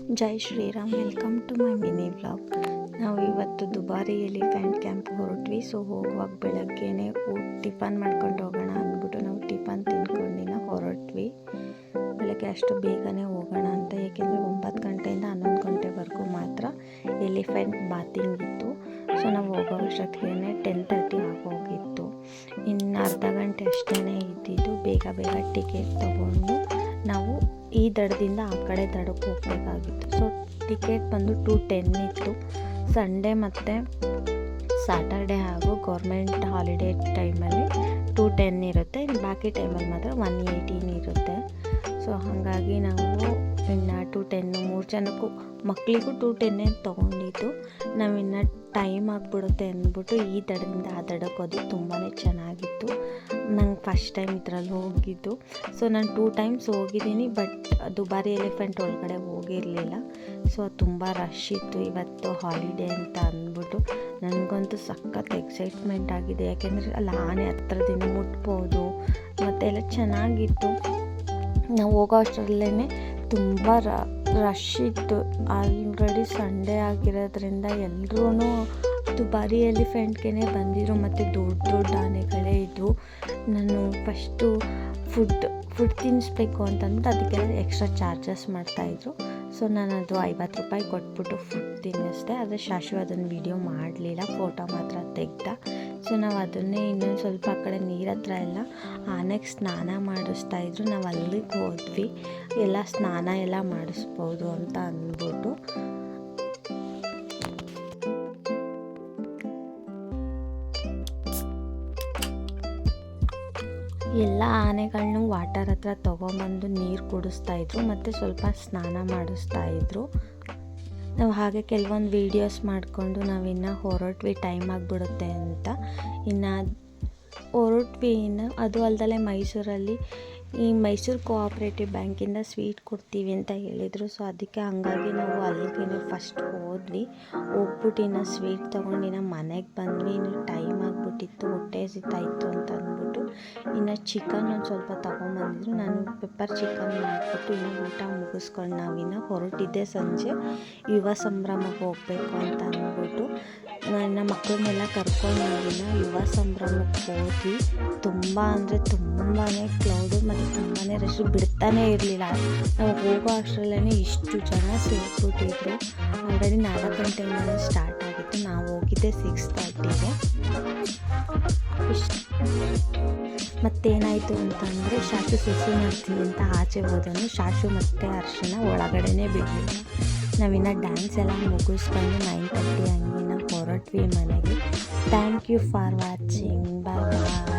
Jai Shriram, welcome to my mini vlog. ನಾವು ಇವತ್ತು ದುಬಾರಿ ಎಲಿಫೆಂಟ್ ಕ್ಯಾಂಪ್ ಹೊರಟ್ವಿ. ಸೊ ಹೋಗುವಾಗ ಬೆಳಗ್ಗೆನೇ ಟಿಫನ್ ಮಾಡ್ಕೊಂಡು ಹೋಗೋಣ ಅಂದ್ಬಿಟ್ಟು ನಾವು ಟಿಫನ್ ತಿನ್ಕೊಂಡಿನ ಹೊರಟ್ವಿ. ಬೆಳಗ್ಗೆ ಅಷ್ಟು ಬೇಗನೆ ಹೋಗೋಣ ಅಂತ, ಏಕೆಂದರೆ 9 ಗಂಟೆಯಿಂದ 11 ಗಂಟೆವರೆಗೂ ಮಾತ್ರ ಎಲಿಫೆಂಟ್ ಬಾತಿಂಗ್ ಇತ್ತು. ಸೊ ನಾವು ಹೋಗೋಷ್ಟೊತ್ತಿಗೆ 10:30 ಆಗೋಗಿತ್ತು. ಇನ್ನು ಅರ್ಧ ಗಂಟೆ ಅಷ್ಟೇ ಇದ್ದಿದ್ದು. ಬೇಗ ಟಿಕೆಟ್ ತೊಗೊಂಡು ನಾವು ಈ ದಡದಿಂದ ಆ ಕಡೆ ದಡಕ್ಕೆ ಹೋಗಬೇಕಾಗಿತ್ತು. ಸೊ ಟಿಕೆಟ್ ಬಂದು 210 ಇತ್ತು. ಸಂಡೇ ಮತ್ತು ಸ್ಯಾಟರ್ಡೆ ಹಾಗೂ ಗೌರ್ಮೆಂಟ್ ಹಾಲಿಡೇ ಟೈಮಲ್ಲಿ 210 ಇರುತ್ತೆ. ಬಾಕಿ ಟೈಮಲ್ಲಿ ಮಾತ್ರ 118 ಇರುತ್ತೆ. ಸೊ ಹಾಗಾಗಿ ನಾವು ಇನ್ನು 210 3 ಜನಕ್ಕೂ ಮಕ್ಕಳಿಗೂ 210 ತೊಗೊಂಡಿದ್ದು. ನಾವಿನ್ನು ಟೈಮ್ ಆಗಿಬಿಡುತ್ತೆ ಅಂದ್ಬಿಟ್ಟು ಈ ದಡದಿಂದ ಆ ದಡಕ್ಕೆ ಹೋದ್ವಿ. ತುಂಬಾ ಚೆನ್ನಾಗಿತ್ತು. ನಂಗೆ ಫಸ್ಟ್ ಟೈಮ್ ಇದರಲ್ಲಿ ಹೋಗಿದ್ದು. ಸೊ ನಾನು 2 ಟೈಮ್ಸ್ ಹೋಗಿದ್ದೀನಿ, ಬಟ್ ದುಬಾರಿ ಎಲಿಫೆಂಟ್ ಒಳಗಡೆ ಹೋಗಿರಲಿಲ್ಲ. ಸೊ ತುಂಬ ರಶ್ ಇತ್ತು. ಇವತ್ತು ಹಾಲಿಡೇ ಅಂತ ಅಂದ್ಬಿಟ್ಟು ನನಗಂತೂ ಸಖತ್ ಎಕ್ಸೈಟ್ಮೆಂಟ್ ಆಗಿದೆ. ಯಾಕೆಂದರೆ ಅಲ್ಲಿ ಆನೆ ಹತ್ರದಿಂದ ಮುಟ್ಬೋದು ಮತ್ತು ಎಲ್ಲ ಚೆನ್ನಾಗಿತ್ತು. ನಾವು ಹೋಗೋ ಅಷ್ಟರಲ್ಲೇ ತುಂಬ ರಶ್ ಇತ್ತು. ಆಲ್ರೆಡಿ ಸಂಡೇ ಆಗಿರೋದ್ರಿಂದ ಎಲ್ಲರೂ ದುಬಾರಿ ಎಲಿಫೆಂಟ್ಗೆ ಬಂದಿದ್ರು ಮತ್ತು ದೊಡ್ಡ ಆನೆಗಳೇ ಇದ್ವು. ನಾನು ಫಸ್ಟು ಫುಡ್ ತಿನ್ನಿಸ್ಬೇಕು ಅಂತಂದ್ಬಿಟ್ಟು ಅದಕ್ಕೆಲ್ಲ ಎಕ್ಸ್ಟ್ರಾ ಚಾರ್ಜಸ್ ಮಾಡ್ತಾಯಿದ್ರು. ಸೊ ನಾನು ಅದು 50 ರೂಪಾಯಿ ಕೊಟ್ಬಿಟ್ಟು ಫುಡ್ ತಿನ್ನಿಸ್ದೆ. ಆದರೆ ಶಾಶ್ವ ಅದನ್ನು ವೀಡಿಯೋ ಮಾಡಲಿಲ್ಲ, ಫೋಟೋ ಮಾತ್ರ ತೆಗ್ದ. ಸೊ ನಾವು ಅದನ್ನೇ ಇನ್ನೊಂದು ಸ್ವಲ್ಪ ಆ ಕಡೆ ನೀರ ಹತ್ರ ಎಲ್ಲ ಆನೆಗೆ ಸ್ನಾನ ಮಾಡಿಸ್ತಾಯಿದ್ರು. ನಾವು ಅಲ್ಲಿಗೆ ಹೋದ್ವಿ, ಎಲ್ಲ ಸ್ನಾನ ಎಲ್ಲ ಮಾಡಿಸ್ಬೋದು ಅಂತ ಅಂದ್ಬಿಟ್ಟು. ಎಲ್ಲ ಆನೆಗಳನ್ನೂ ವಾಟರ್ ಹತ್ರ ತೊಗೊಂಬಂದು ನೀರು ಕುಡಿಸ್ತಾಯಿದ್ರು ಮತ್ತು ಸ್ವಲ್ಪ ಸ್ನಾನ ಮಾಡಿಸ್ತಾಯಿದ್ರು. ನಾವು ಹಾಗೆ ಕೆಲವೊಂದು ವೀಡಿಯೋಸ್ ಮಾಡಿಕೊಂಡು ನಾವಿನ್ನು ಹೊರಟ್ವಿ, ಟೈಮ್ ಆಗಿಬಿಡುತ್ತೆ ಅಂತ. ಇನ್ನು ಹೊರಟ್ವಿ. ಇನ್ನು ಅದು ಅಲ್ಲದೆ ಮೈಸೂರಲ್ಲಿ ಈ ಮೈಸೂರು ಕೋಆಪ್ರೇಟಿವ್ ಬ್ಯಾಂಕಿಂದ ಸ್ವೀಟ್ ಕೊಡ್ತೀವಿ ಅಂತ ಹೇಳಿದರು. ಸೊ ಅದಕ್ಕೆ ಹಂಗಾಗಿ ನಾವು ಅಲ್ಲಿಗೆ ಫಸ್ಟ್ ಹೋಗ್ಬಿಟ್ಟು ಇನ್ನು ಸ್ವೀಟ್ ತೊಗೊಂಡು ಮನೆಗೆ ಬಂದ್ವಿ. ಇನ್ನು ಟೈಮ್ ಆಗಿಬಿಟ್ಟಿತ್ತು, ಹೊಟ್ಟೆ ಹಸಿತಾಯಿತ್ತು ಅಂತ ಅಂದ್ಬಿಟ್ಟು ಇನ್ನು ಚಿಕನ್ ಒಂದು ಸ್ವಲ್ಪ ತೊಗೊಂಬಂದಿದ್ರು. ನಾನು ಪೆಪ್ಪರ್ ಚಿಕನ್ ಮಾಡಿಬಿಟ್ಟು ಇನ್ನು ಊಟ ಮುಗಿಸ್ಕೊಂಡು ನಾವಿನ್ನು ಹೊರಟಿದ್ದೆ. ಸಂಜೆ ಯುವ ಸಂಭ್ರಮಕ್ಕೆ ಹೋಗಬೇಕು ಅಂತ ಅಂದ್ಬಿಟ್ಟು ನನ್ನ ಮಕ್ಕಳನ್ನೆಲ್ಲ ಕರ್ಕೊಂಡು ನಾವಿನ್ನು ಯುವ ಸಂಭ್ರಮಕ್ಕೆ ಹೋದ್ವಿ. ತುಂಬ ಅಂದರೆ ತುಂಬಾ ಕ್ಲೌಡು ಮತ್ತು ತುಂಬಾ ರಶ್, ಬಿಡ್ತಾನೇ ಇರಲಿಲ್ಲ. ನಾವು ಹೋಗೋ ಅಷ್ಟರಲ್ಲೇ ಇಷ್ಟು ಜನ ಸೇರಿಬಿಟ್ಟಿದ್ರು. ಆಲ್ರೆಡಿ 4 ಗಂಟೆಯಿಂದ ಸ್ಟಾರ್ಟ್ ಆಗಿತ್ತು. ನಾವು ಹೋಗಿದ್ದೆ 6:30ಗೆ. ಮತ್ತೇನಾಯಿತು ಅಂತಂದರೆ ಶಾಶು ಸುಸು ಮಾಡ್ತೀನಿ ಅಂತ ಆಚೆ ಹೋದನು. ಶಾಶು ಮತ್ತು ಅರ್ಶನ ಒಳಗಡೆನೇ ಬಿಡಲಿಲ್ಲ. ನಾವಿನ್ನು ಡ್ಯಾನ್ಸ್ ಎಲ್ಲ ಮುಗಿಸ್ಕೊಂಡು 9:30 ಹಂಗಿನ ಹೊರಟ್ವಿ ಮನೆಗೆ. Thank you for watching. Bye bye.